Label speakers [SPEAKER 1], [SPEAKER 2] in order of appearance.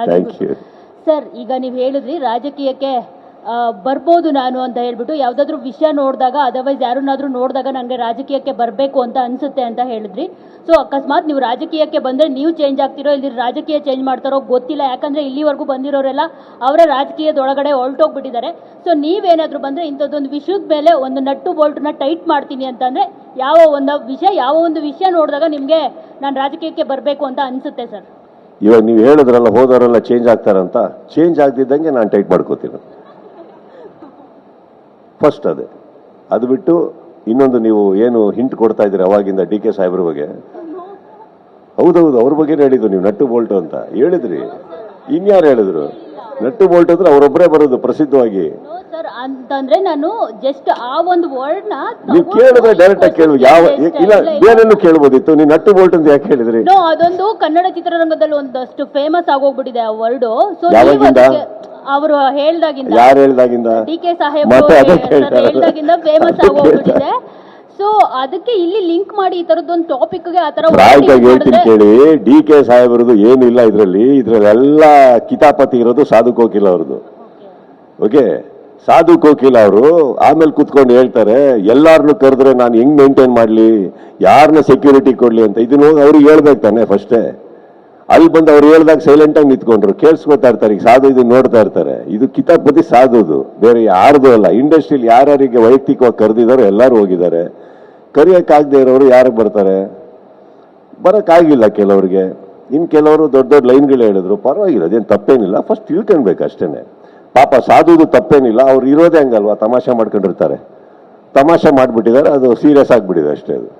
[SPEAKER 1] Thank you
[SPEAKER 2] sir. ಈಗ ನೀವು ಹೇಳಿದ್ರಿ ರಾಜಕೀಯಕ್ಕೆ ಬರ್ಬೋದು ನಾನು ಅಂತ ಹೇಳ್ಬಿಟ್ಟು, ಯಾವುದಾದ್ರೂ ವಿಷಯ ನೋಡಿದಾಗ ಅದರ್ವೈಸ್ ಯಾರನ್ನಾದ್ರೂ ನೋಡಿದಾಗ ನನಗೆ ರಾಜಕೀಯಕ್ಕೆ ಬರಬೇಕು ಅಂತ ಅನ್ಸುತ್ತೆ ಅಂತ ಹೇಳಿದ್ರಿ. ಸೊ ಅಕಸ್ಮಾತ್ ನೀವು ರಾಜಕೀಯಕ್ಕೆ ಬಂದರೆ ನೀವು ಚೇಂಜ್ ಆಗ್ತಿರೋ ಇಲ್ಲಿ ರಾಜಕೀಯ ಚೇಂಜ್ ಮಾಡ್ತಾರೋ ಗೊತ್ತಿಲ್ಲ, ಯಾಕಂದರೆ ಇಲ್ಲಿವರೆಗೂ ಬಂದಿರೋರೆಲ್ಲ ಅವರ ರಾಜಕೀಯದೊಳಗಡೆ ಹೊರಟೋಗ್ಬಿಟ್ಟಿದ್ದಾರೆ. ಸೊ ನೀವೇನಾದರೂ ಬಂದರೆ ಇಂಥದ್ದೊಂದು ವಿಷಯದ ಮೇಲೆ ಒಂದು ನಟ್ಟು ಬೋಲ್ಟನ್ನ ಟೈಟ್ ಮಾಡ್ತೀನಿ ಅಂತಂದರೆ ಯಾವ ಒಂದು ವಿಷಯ ನೋಡಿದಾಗ ನಿಮಗೆ ನಾನು ರಾಜಕೀಯಕ್ಕೆ ಬರಬೇಕು ಅಂತ ಅನಿಸುತ್ತೆ ಸರ್?
[SPEAKER 1] ಇವಾಗ ನೀವು ಹೇಳಿದ್ರಲ್ಲ ಹೋದವರೆಲ್ಲ ಚೇಂಜ್ ಆಗ್ತಾರಂತ, ಚೇಂಜ್ ಆಗ್ತಿದ್ದಂಗೆ ನಾನು ಟೈಟ್ ಮಾಡ್ಕೋತೀನಿ ಫಸ್ಟ್. ಅದು ಬಿಟ್ಟು ಇನ್ನೊಂದು ನೀವು ಏನು ಹಿಂಟ್ ಕೊಡ್ತಾ ಇದ್ದೀರಿ ಅವಾಗಿಂದ ಡಿ ಕೆ ಸಾಹೇಬ್ರ ಬಗ್ಗೆ, ಹೌದೌದು ಅವ್ರ ಬಗ್ಗೆ ಹೇಳಿದ್ದು ನೀವು ನಟ್ಟು ಬೋಲ್ಟು ಅಂತ ಹೇಳಿದ್ರಿ. ಇನ್ಯಾರು ಹೇಳಿದ್ರು? ನಟ್ಟು ಬೋಲ್ಟ್ ಅಂದ್ರೆ ಅವರೊಬ್ಬರೇ ಬರೋದು ಪ್ರಸಿದ್ಧವಾಗಿ.
[SPEAKER 2] ಸರ್ ಅಂತಂದ್ರೆ ನಾನು ಜಸ್ಟ್ ಆ ಒಂದು ವರ್ಡ್ ನ
[SPEAKER 1] ನೀವು ಕೇಳಿದ್ರೆ ಡೈರೆಕ್ಟ್ ಆಗಿ ಕೇಳು, ಯಾವ ಇಲ್ಲ ಬೇರೆಲ್ಲೂ ಕೇಳ್ಬೋದಿತ್ತು. ನೀವು ನಟ್ಟು ಬೋಲ್ಟ್ ಅಂತ ಯಾಕೆ ಹೇಳಿದ್ರಿ?
[SPEAKER 2] ಅದೊಂದು ಕನ್ನಡ ಚಿತ್ರರಂಗದಲ್ಲಿ ಒಂದಷ್ಟು ಫೇಮಸ್ ಆಗೋಗ್ಬಿಟ್ಟಿದೆ ಆ ವರ್ಡ್. ಸೊ ಅವರು ಹೇಳ್ದಾಗಿಂದ,
[SPEAKER 1] ಯಾರು ಹೇಳ್ದಾಗಿಂದ?
[SPEAKER 2] ಡಿ ಕೆ ಸಾಹೇಬ್ ಹೇಳ್ದಾಗಿಂದ ಫೇಮಸ್ ಆಗೋಗ್ಬಿಟ್ಟಿದೆ. ಸೊ ಅದಕ್ಕೆ ಇಲ್ಲಿ ಲಿಂಕ್ ಮಾಡಿ ಈ ತರದೊಂದು ಟಾಪಿಕ್ ಗೆ ಆತರ
[SPEAKER 1] ಹೇಳ್ತೀನಿ ಕೇಳಿ. ಡಿ ಕೆ ಸಾಹೇಬ್ರದ್ದು ಏನು ಇಲ್ಲ ಇದ್ರಲ್ಲೆಲ್ಲ ಕಿತಾಪತಿ ಇರೋದು ಸಾಧು ಕೋಕಿಲ ಅವ್ರದ್ದು. ಓಕೆ, ಸಾಧು ಕೋಕಿಲ ಅವರು ಆಮೇಲೆ ಕುತ್ಕೊಂಡು ಹೇಳ್ತಾರೆ ಎಲ್ಲಾರನ್ನು ಕರೆದ್ರೆ ನಾನು ಹೆಂಗ್ ಮೇಂಟೈನ್ ಮಾಡ್ಲಿ, ಯಾರನ್ನ ಸೆಕ್ಯೂರಿಟಿ ಕೊಡ್ಲಿ ಅಂತ. ಇದನ್ನ ಹೋಗಿ ಅವ್ರಿಗೆ ಹೇಳ್ಬೇಕು ತಾನೆ ಫಸ್ಟೇ. ಅಲ್ಲಿ ಬಂದು ಅವ್ರು ಹೇಳ್ದಾಗ ಸೈಲೆಂಟ್ ಆಗಿ ನಿಂತ್ಕೊಂಡ್ರು, ಕೇಳಿಸ್ಕೊತಾ ಇರ್ತಾರೆ. ಈಗ ಸಾಧು ಇದನ್ನ ನೋಡ್ತಾ ಇರ್ತಾರೆ. ಇದು ಕಿತಾಪತಿ ಸಾಧುದು, ಬೇರೆ ಯಾರ್ದು ಅಲ್ಲ. ಇಂಡಸ್ಟ್ರಿಯಲ್ಲಿ ಯಾರಿಗೆ ವೈಯಕ್ತಿಕವಾಗಿ ಕರೆದಿದ್ದಾರೋ ಎಲ್ಲರೂ ಹೋಗಿದ್ದಾರೆ. ಕರೆಯೋಕ್ಕಾಗದೆ ಇರೋರು ಯಾರು ಬರ್ತಾರೆ? ಬರೋಕ್ಕಾಗಿಲ್ಲ ಕೆಲವ್ರಿಗೆ. ಇನ್ನು ಕೆಲವರು ದೊಡ್ಡ ದೊಡ್ಡ ಲೈನ್ಗಳು ಹೇಳಿದ್ರು, ಪರವಾಗಿಲ್ಲ, ಅದೇನು ತಪ್ಪೇನಿಲ್ಲ. ಫಸ್ಟ್ ತಿಳ್ಕೊಳ್ಬೇಕು ಅಷ್ಟೇನೆ. ಪಾಪ ಸಾಧುದು ತಪ್ಪೇನಿಲ್ಲ, ಅವ್ರು ಇರೋದೇ ಹಂಗಲ್ವಾ, ತಮಾಷೆ ಮಾಡ್ಕೊಂಡಿರ್ತಾರೆ. ತಮಾಷೆ ಮಾಡಿಬಿಟ್ಟಿದ್ದಾರೆ, ಅದು ಸೀರಿಯಸ್ ಆಗಿಬಿಟ್ಟಿದೆ ಅಷ್ಟೇ ಅದು.